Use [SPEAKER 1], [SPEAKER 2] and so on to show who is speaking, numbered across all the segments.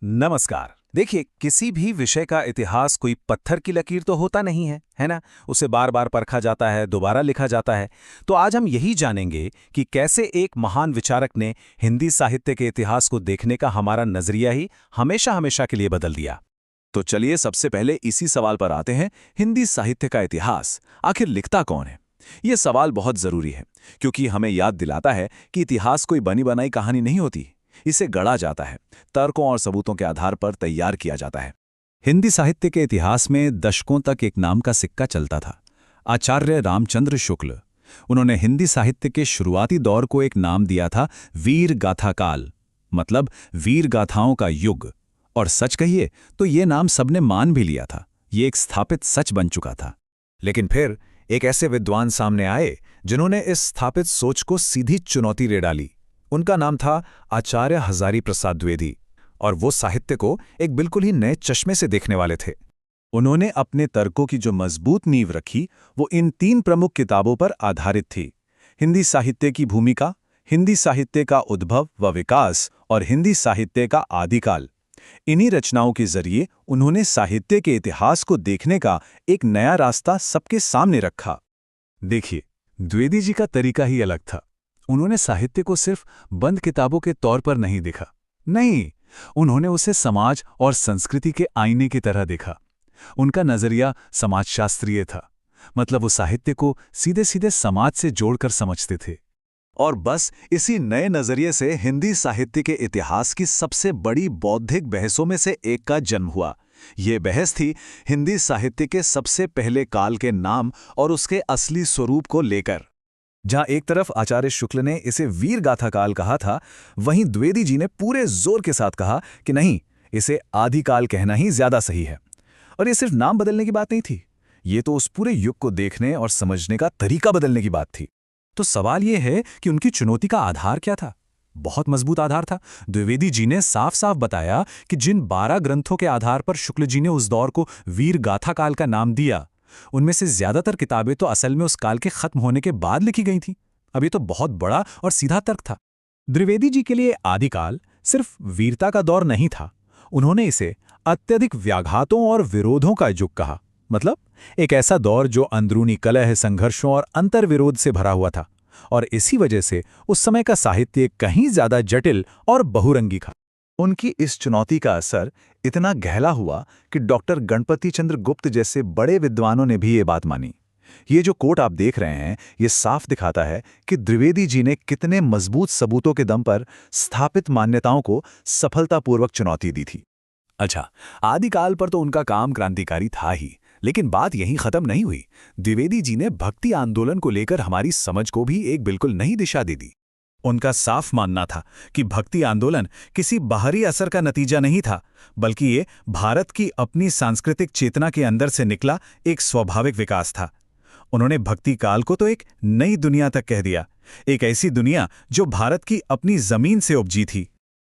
[SPEAKER 1] नमस्कार। देखिए, किसी भी विषय का इतिहास कोई पत्थर की लकीर तो होता नहीं है ना? उसे बार बार परखा जाता है, दोबारा लिखा जाता है। तो आज हम यही जानेंगे कि कैसे एक महान विचारक ने हिंदी साहित्य के इतिहास को देखने का हमारा नजरिया ही हमेशा हमेशा के लिए बदल दिया।
[SPEAKER 2] तो चलिए सबसे पहले इसी सवाल पर आते हैं। हिंदी साहित्य का इतिहास आखिर लिखता कौन है? ये सवाल बहुत जरूरी है, क्योंकि हमें याद दिलाता है कि इतिहास कोई बनी बनाई कहानी नहीं होती। इसे गढ़ा जाता है, तर्कों और सबूतों के आधार पर तैयार किया जाता है।
[SPEAKER 1] हिंदी साहित्य के इतिहास में दशकों तक एक नाम का सिक्का चलता था, आचार्य रामचंद्र शुक्ल। उन्होंने हिंदी साहित्य के शुरुआती दौर को एक नाम दिया था वीर गाथा काल, मतलब वीर गाथाओं का युग। और सच कहिए तो ये नाम सबने मान भी लिया था, ये एक स्थापित सच बन चुका था।
[SPEAKER 2] लेकिन फिर एक ऐसे विद्वान सामने आए जिन्होंने इस स्थापित सोच को सीधी चुनौती दे डाली। उनका नाम था आचार्य हजारी प्रसाद द्विवेदी, और वो साहित्य को एक बिल्कुल ही नए चश्मे से देखने वाले थे।
[SPEAKER 1] उन्होंने अपने तर्कों की जो मजबूत नींव रखी, वो इन 3 प्रमुख किताबों पर आधारित थी: हिंदी साहित्य की भूमिका, हिंदी साहित्य का उद्भव व विकास और हिंदी साहित्य का आदिकाल। इन्हीं रचनाओं के जरिए उन्होंने साहित्य के इतिहास को देखने का एक नया रास्ता सबके सामने रखा। देखिए, द्विवेदी जी का तरीका ही अलग था। उन्होंने साहित्य को सिर्फ बंद किताबों के तौर पर नहीं देखा, नहीं, उन्होंने उसे समाज और संस्कृति के आईने की तरह देखा। उनका नजरिया समाजशास्त्रीय था, मतलब वो साहित्य को सीधे सीधे समाज से जोड़कर समझते थे।
[SPEAKER 2] और बस इसी नए नजरिए से हिंदी साहित्य के इतिहास की सबसे बड़ी बौद्धिक बहसों में से एक का जन्म हुआ। ये बहस थी हिंदी साहित्य के सबसे पहले काल के नाम और उसके असली स्वरूप को लेकर। जहां एक तरफ आचार्य शुक्ल ने इसे वीर गाथा काल कहा था, वहीं द्विवेदी जी ने पूरे जोर के साथ कहा कि नहीं, इसे आदिकाल कहना ही ज्यादा सही है। और ये सिर्फ नाम बदलने की बात नहीं थी, ये तो उस पूरे युग को देखने और समझने का तरीका बदलने की बात थी।
[SPEAKER 1] तो सवाल यह है कि उनकी चुनौती का आधार क्या था? बहुत मजबूत आधार था। द्विवेदी जी ने साफ साफ बताया कि जिन 12 ग्रंथों के आधार पर शुक्ल जी ने उस दौर को वीर गाथा काल का नाम दिया, उनमें से ज्यादातर किताबें तो असल में उस काल के खत्म होने के बाद लिखी गई थीं। अब ये तो बहुत बड़ा और सीधा तर्क था। द्विवेदी जी के लिए आदिकाल सिर्फ वीरता का दौर नहीं था, उन्होंने इसे अत्यधिक व्याघातों और विरोधों का युग कहा। मतलब एक ऐसा दौर जो अंदरूनी कलह, संघर्षों और अंतर्विरोध से भरा हुआ था, और इसी वजह से उस समय का साहित्य कहीं ज्यादा जटिल और बहुरंगी था।
[SPEAKER 2] उनकी इस चुनौती का असर इतना गहरा हुआ कि डॉक्टर गणपति चंद्र गुप्त जैसे बड़े विद्वानों ने भी ये बात मानी। ये जो कोट आप देख रहे हैं, ये साफ दिखाता है कि द्विवेदी जी ने कितने मजबूत सबूतों के दम पर स्थापित मान्यताओं को सफलतापूर्वक चुनौती दी थी।
[SPEAKER 1] अच्छा, आदिकाल पर तो उनका काम क्रांतिकारी था ही, लेकिन बात यहीं खत्म नहीं हुई। द्विवेदी जी ने भक्ति आंदोलन को लेकर हमारी समझ को भी एक बिल्कुल नई दिशा दे दी। उनका साफ मानना था कि भक्ति आंदोलन किसी बाहरी असर का नतीजा नहीं था, बल्कि ये भारत की अपनी सांस्कृतिक चेतना के अंदर से निकला एक स्वाभाविक विकास था। उन्होंने भक्ति काल को तो एक नई दुनिया तक कह दिया, एक ऐसी दुनिया जो भारत की अपनी जमीन से उपजी थी।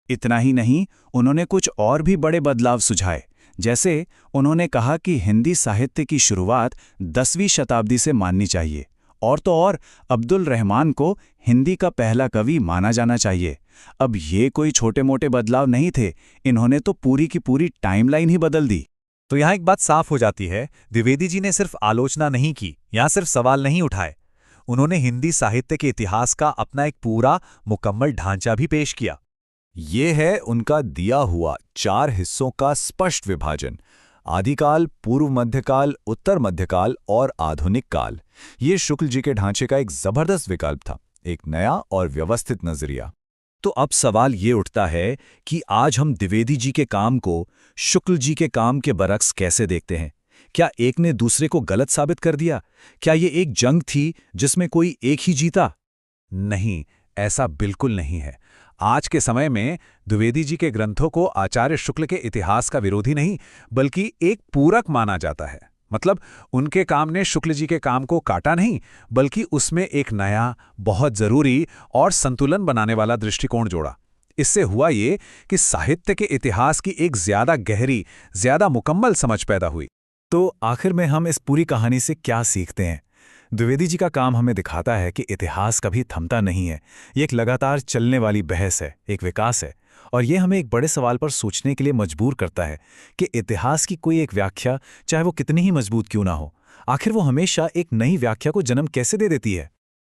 [SPEAKER 1] इतना ही नहीं, उन्होंने कुछ और भी बड़े बदलाव सुझाए। जैसे उन्होंने कहा कि हिंदी साहित्य की शुरुआत 10वीं शताब्दी से माननी चाहिए, और तो और अब्दुल रहमान को हिंदी का पहला कवि माना जाना चाहिए। अब ये कोई छोटे मोटे बदलाव नहीं थे, इन्होंने तो पूरी की पूरी टाइमलाइन ही बदल दी।
[SPEAKER 3] तो यहाँ एक बात साफ हो जाती है, द्विवेदी जी ने सिर्फ आलोचना नहीं की, यहाँ सिर्फ सवाल नहीं उठाए, उन्होंने हिंदी साहित्य के इतिहास का अपना एक पूरा मुकम्मल ढांचा भी पेश किया।
[SPEAKER 2] ये है उनका दिया हुआ 4 हिस्सों का स्पष्ट विभाजन: आदिकाल, पूर्व मध्यकाल, उत्तर मध्यकाल और आधुनिक काल। ये शुक्ल जी के ढांचे का एक जबरदस्त विकल्प था, एक नया और व्यवस्थित नजरिया।
[SPEAKER 1] तो अब सवाल ये उठता है कि आज हम द्विवेदी जी के काम को शुक्ल जी के काम के बरक्स कैसे देखते हैं? क्या एक ने दूसरे को गलत साबित कर दिया? क्या ये एक जंग थी जिसमें कोई एक ही जीता?
[SPEAKER 3] नहीं, ऐसा बिल्कुल नहीं है। आज के समय में द्विवेदी जी के ग्रंथों को आचार्य शुक्ल के इतिहास का विरोधी नहीं, बल्कि एक पूरक माना जाता है। मतलब उनके काम ने शुक्ल जी के काम को काटा नहीं, बल्कि उसमें एक नया, बहुत जरूरी और संतुलन बनाने वाला दृष्टिकोण जोड़ा। इससे हुआ ये कि साहित्य के इतिहास की एक ज्यादा गहरी, ज्यादा मुकम्मल समझ पैदा हुई।
[SPEAKER 1] तो आखिर में हम इस पूरी कहानी से क्या सीखते हैं? द्विवेदी जी का काम हमें दिखाता है कि इतिहास कभी थमता नहीं है, ये एक लगातार चलने वाली बहस है, एक विकास है,
[SPEAKER 2] और ये हमें एक बड़े सवाल पर सोचने के लिए मजबूर करता है कि इतिहास की कोई एक व्याख्या, चाहे वो कितनी ही मजबूत क्यों ना हो, आखिर वो हमेशा एक नई व्याख्या को जन्म कैसे दे देती है।